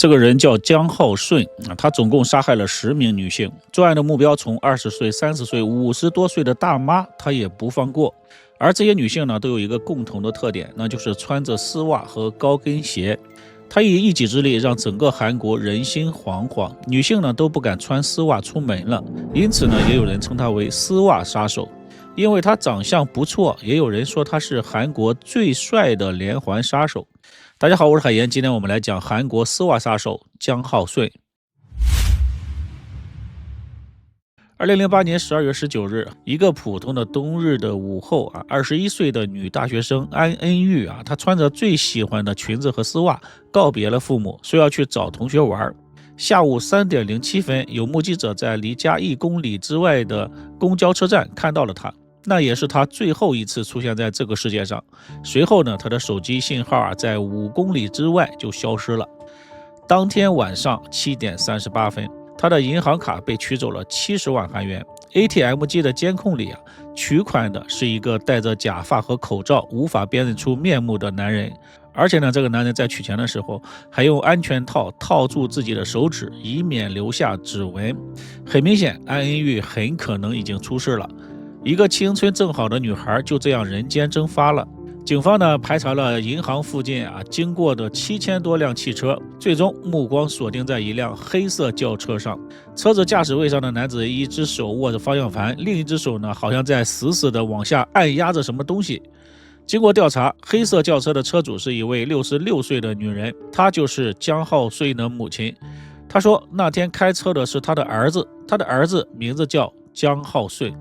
这个人叫江浩顺他总共杀害了10名女性，作案的目标从20岁、30岁、50多岁的大妈他也不放过。而这些女性呢，都有一个共同的特点，那就是穿着丝袜和高跟鞋。他以一己之力让整个韩国人心惶惶，女性呢都不敢穿丝袜出门了，因此呢，也有人称他为丝袜杀手。因为他长相不错，也有人说他是韩国最帅的连环杀手。大家好，我是海岩，今天我们来讲韩国丝袜杀手姜浩顺。2008年12月19日，一个普通的冬日的午后21岁的女大学生安恩玉她穿着最喜欢的裙子和丝袜，告别了父母，说要去找同学玩。下午3点07分，有目击者在离家1公里之外的公交车站看到了她，那也是她最后一次出现在这个世界上。随后呢，她的手机信号在5公里之外就消失了。当天晚上7点38分，他的银行卡被取走了70万韩元。ATM 机的监控里取款的是一个戴着假发和口罩、无法辨认出面目的男人。而且呢，这个男人在取钱的时候还用安全套套住自己的手指，以免留下指纹。很明显，安恩玉很可能已经出事了。一个青春正好的女孩就这样人间蒸发了。警方呢排查了银行附近经过的7000多辆汽车，最终目光锁定在一辆黑色轿车上。车子驾驶位上的男子一只手握着方向盘，另一只手呢好像在死死地往下按压着什么东西。经过调查，黑色轿车的车主是一位66岁的女人，她就是姜浩顺的母亲。她说那天开车的是她的儿子，她的儿子名字叫姜浩顺。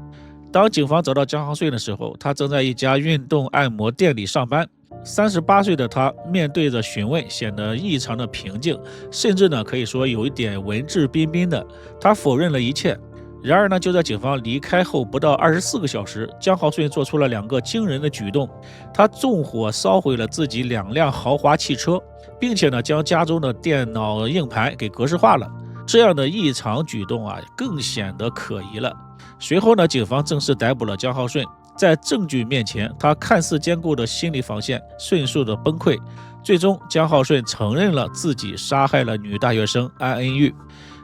当警方找到姜浩顺的时候，他正在一家运动按摩店里上班。38岁的他面对着询问显得异常的平静，甚至呢可以说有一点文质彬彬的。他否认了一切。然而呢，就在警方离开后不到24个小时，姜浩顺做出了2个惊人的举动。他纵火烧毁了自己2辆豪华汽车，并且呢将家中的电脑硬盘给格式化了。这样的异常举动更显得可疑了。随后呢，警方正式逮捕了姜浩顺。在证据面前，他看似坚固的心理防线迅速的崩溃。最终，姜浩顺承认了自己杀害了女大学生安恩玉。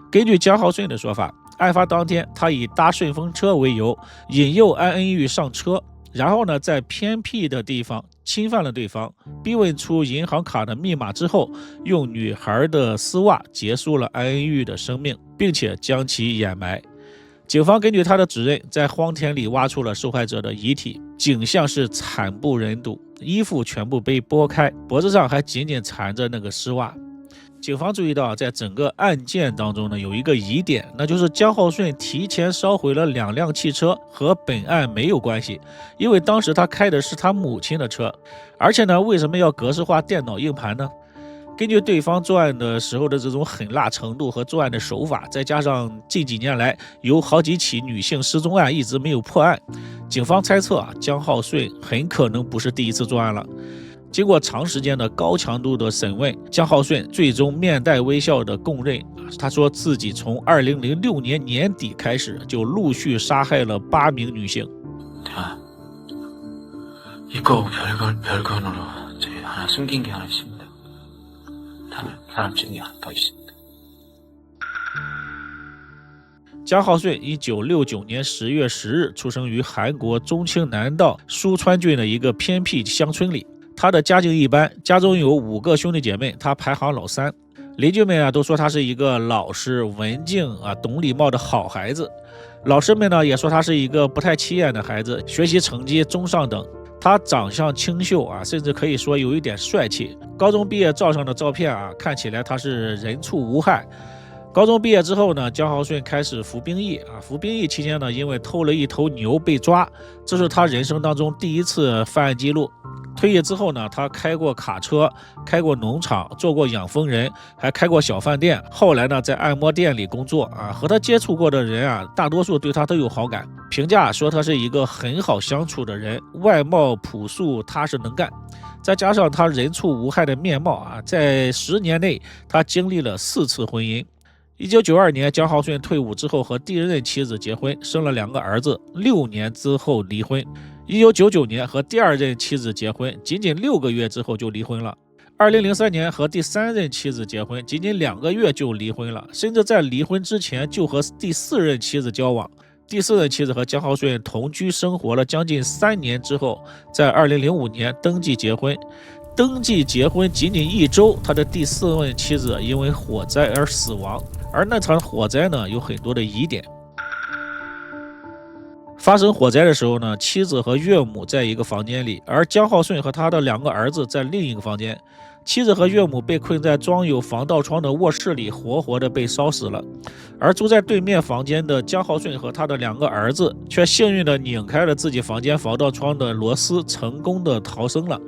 根据姜浩顺的说法，案发当天，他以搭顺风车为由，引诱安恩玉上车，然后呢，在偏僻的地方侵犯了对方，逼问出银行卡的密码之后，用女孩的丝袜结束了安恩玉的生命，并且将其掩埋。警方根据他的指认，在荒田里挖出了受害者的遗体，景象是惨不忍睹，衣服全部被剥开，脖子上还紧紧缠着那个丝袜。警方注意到，在整个案件当中呢，有一个疑点，那就是姜浩顺提前烧毁了2辆汽车，和本案没有关系，因为当时他开的是他母亲的车。而且呢，为什么要格式化电脑硬盘呢？根据对方作案的时候的这种狠辣程度和作案的手法，再加上近几年来有好几起女性失踪案一直没有破案，警方猜测姜浩顺很可能不是第一次作案了。经过长时间的高强度的审问，姜浩顺最终面带微笑的供认，他说自己从2006年年底开始就陆续杀害了8名女性。이거 별건으로 하나 숨긴 게 하나 있습니다. 사람증이 하나 더 있습니다. 姜浩顺1969年10月10日出生于韩国中清南道书川郡的一个偏僻乡村里。他的家境一般，家中有5个兄弟姐妹，他排行老3。邻居们都说他是一个老实、文静懂礼貌的好孩子。老师们呢也说他是一个不太起眼的孩子，学习成绩中上等。他长相清秀甚至可以说有一点帅气。高中毕业照上的照片看起来他是人畜无害。高中毕业之后呢，姜浩顺开始服兵役服兵役期间呢，因为偷了一头牛被抓，这是他人生当中第一次犯案记录。退役之后呢，他开过卡车，开过农场，做过养蜂人，还开过小饭店。后来呢，在按摩店里工作和他接触过的人大多数对他都有好感，评价说他是一个很好相处的人，外貌朴素，踏实能干。再加上他人畜无害的面貌在10年内他经历了4次婚姻。1992年，姜浩顺退伍之后和第一任妻子结婚，生了2个儿子，6年之后离婚。1999年和第2任妻子结婚，仅仅6个月之后就离婚了。2003年和第3任妻子结婚，仅仅2个月就离婚了，甚至在离婚之前就和第4任妻子交往。第4任妻子和江浩顺同居生活了将近3年之后，在2005年登记结婚。登记结婚仅仅1周，他的第4任妻子因为火灾而死亡，而那场火灾呢有很多的疑点。发生火灾的时候呢，妻子和岳母在一个房间里，而江浩顺和他的2个儿子在另一个房间。妻子和岳母被困在装有防盗窗的卧室里，活活的被烧死了。而住在对面房间的江浩顺和他的2个儿子，却幸运的拧开了自己房间防盗窗的螺丝，成功的逃生了。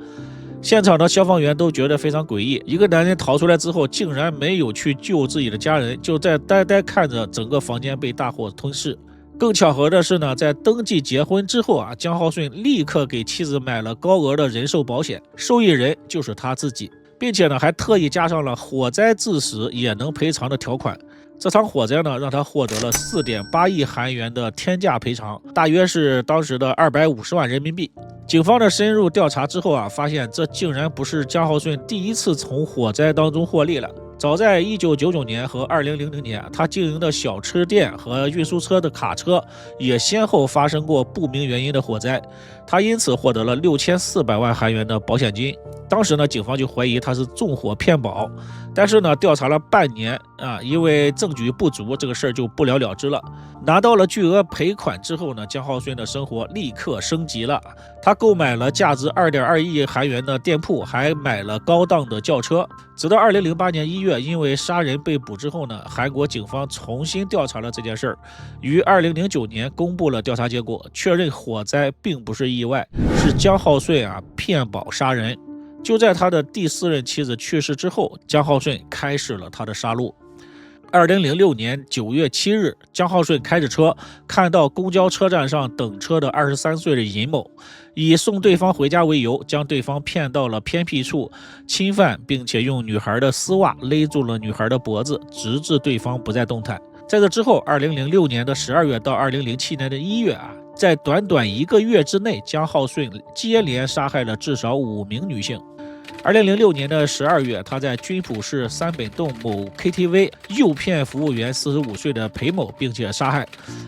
现场的消防员都觉得非常诡异，一个男人逃出来之后，竟然没有去救自己的家人，就在呆呆看着整个房间被大火吞噬。更巧合的是呢，在登记结婚之后啊，江浩顺立刻给妻子买了高额的人寿保险，受益人就是他自己，并且呢还特意加上了火灾致死也能赔偿的条款。这场火灾呢，让他获得了4.8亿韩元的天价赔偿，大约是当时的250万人民币。警方的深入调查之后啊，发现这竟然不是江浩顺第一次从火灾当中获利了。早在1999年和2000年，他经营的小吃店和运输车的卡车也先后发生过不明原因的火灾，他因此获得了6400万韩元的保险金。当时呢，警方就怀疑他是纵火骗保，但是呢，调查了半年啊，因为证据不足，这个事儿就不了了之了。拿到了巨额赔款之后呢，江浩顺的生活立刻升级了。他购买了价值2.2亿韩元的店铺，还买了高档的轿车。直到2008年1月，因为杀人被捕之后呢，韩国警方重新调查了这件事儿，于2009年公布了调查结果，确认火灾并不是意外，是江浩顺骗保杀人。就在他的第4任妻子去世之后，江浩顺开始了他的杀戮。2006年9月7日，江浩顺开着车看到公交车站上等车的23岁的尹某，以送对方回家为由，将对方骗到了偏僻处侵犯，并且用女孩的丝袜勒住了女孩的脖子，直至对方不再动弹。在这之后，2006年的12月到2007年的1月在短短1个月之内，江浩顺接连杀害了至少5名女性。2006年的12月，他在军浦市三本洞某 KTV 诱骗服务员45岁的裴某，并且杀害。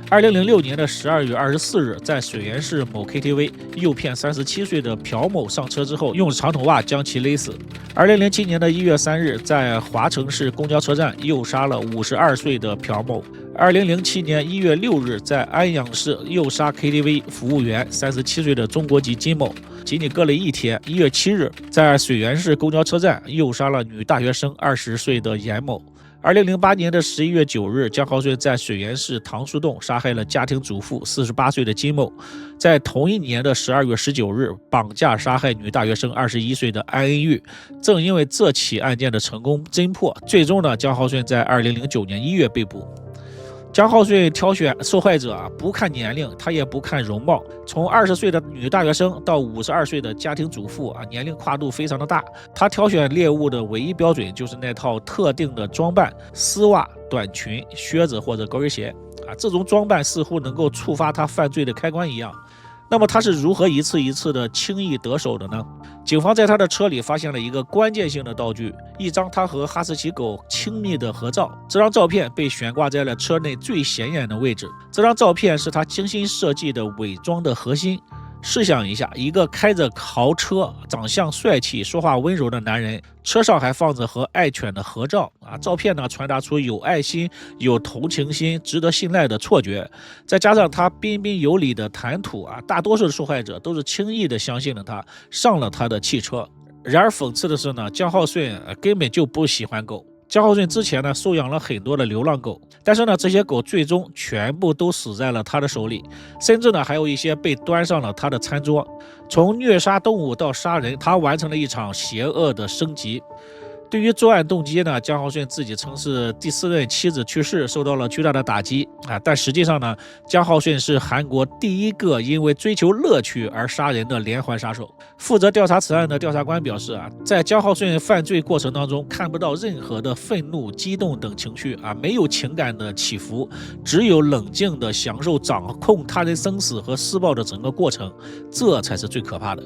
2006年的12月24日，在水源市某 KTV 诱骗37岁的朴某上车之后，用长筒袜将其勒死。2007年的1月3日，在华城市公交车站诱杀了52岁的朴某。2007年1月6日，在安阳市诱杀 KTV 服务员37岁的中国籍金某。仅仅隔了1天，1月7日，在水源市公交车站诱杀了女大学生20岁的严某。2008年的11月9日，江浩顺在水源市唐树洞杀害了家庭主妇48岁的金某。在同一年的12月19日，绑架杀害女大学生21岁的安恩玉。正因为这起案件的成功侦破，最终呢，江浩顺在2009年1月被捕。江浩顺挑选受害者不看年龄，他也不看容貌，从20岁的女大学生到52岁的家庭主妇年龄跨度非常的大。他挑选猎物的唯一标准就是那套特定的装扮：丝袜、短裙、靴子或者高跟鞋这种装扮似乎能够触发他犯罪的开关一样。那么他是如何一次一次的轻易得手的呢？警方在他的车里发现了一个关键性的道具，一张他和哈士奇狗亲密的合照。这张照片被悬挂在了车内最显眼的位置。这张照片是他精心设计的伪装的核心。试想一下，一个开着豪车、长相帅气、说话温柔的男人，车上还放着和爱犬的合照照片呢传达出有爱心、有同情心、值得信赖的错觉。再加上他彬彬有礼的谈吐大多数的受害者都是轻易的相信了他，上了他的汽车。然而讽刺的是呢，江浩顺根本就不喜欢狗。江浩顺之前呢收养了很多的流浪狗，但是呢这些狗最终全部都死在了他的手里，甚至呢还有一些被端上了他的餐桌。从虐杀动物到杀人，他完成了一场邪恶的升级。对于作案动机呢，江浩顺自己称是第4任妻子去世受到了巨大的打击但实际上呢，江浩顺是韩国第一个因为追求乐趣而杀人的连环杀手。负责调查此案的调查官表示在江浩顺犯罪过程当中看不到任何的愤怒、激动等情绪没有情感的起伏，只有冷静的享受掌控他人生死和施暴的整个过程，这才是最可怕的。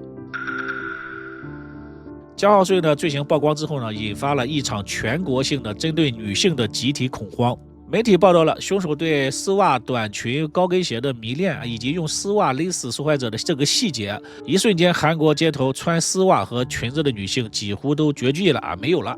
江浩岁的罪行曝光之后呢，引发了一场全国性的针对女性的集体恐慌。媒体报道了凶手对丝袜、短裙、高跟鞋的迷恋，以及用丝袜勒死受害者的这个细节。一瞬间，韩国街头穿丝袜和裙子的女性几乎都绝迹了，没有了。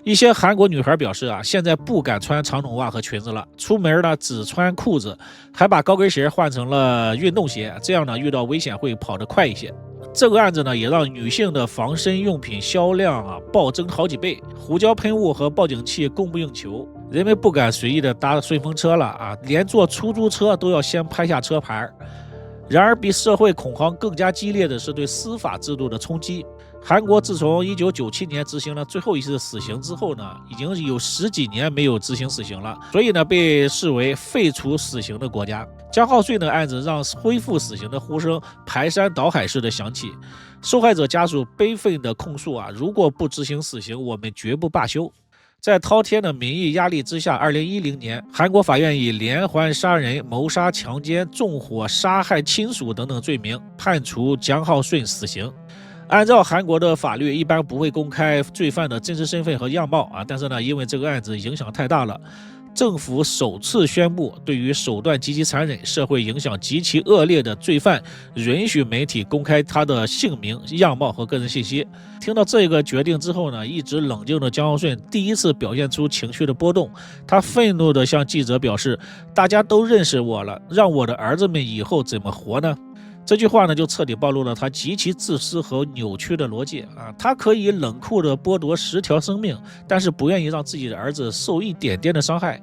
一些韩国女孩表示现在不敢穿长筒袜和裙子了，出门呢只穿裤子，还把高跟鞋换成了运动鞋，这样呢遇到危险会跑得快一些。这个案子呢，也让女性的防身用品销量暴增好几倍，胡椒喷雾和报警器供不应求，人们不敢随意的搭顺风车了连坐出租车都要先拍下车牌。然而，比社会恐慌更加激烈的是对司法制度的冲击。韩国自从1997年执行了最后一次死刑之后呢，已经有10几年没有执行死刑了，所以呢，被视为废除死刑的国家。江浩岁的案子让恢复死刑的呼声排山倒海似的响起，受害者家属悲愤的控诉如果不执行死刑，我们绝不罢休。在滔天的民意压力之下，2010年，韩国法院以连环杀人、谋杀、强奸、纵火、杀害亲属等等罪名，判处江浩岁死刑。按照韩国的法律，一般不会公开罪犯的真实身份和样貌但是呢，因为这个案子影响太大了，政府首次宣布，对于手段极其残忍、社会影响极其恶劣的罪犯，允许媒体公开他的姓名、样貌和个人信息。听到这个决定之后呢，一直冷静的江浩岁第一次表现出情绪的波动，他愤怒地向记者表示：“大家都认识我了，让我的儿子们以后怎么活呢？”这句话呢，就彻底暴露了他极其自私和扭曲的逻辑他可以冷酷地剥夺10条生命，但是不愿意让自己的儿子受一点点的伤害。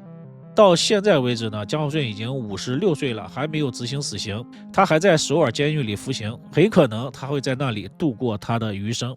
到现在为止呢，江浩岁已经56岁了，还没有执行死刑，他还在首尔监狱里服刑，很可能他会在那里度过他的余生。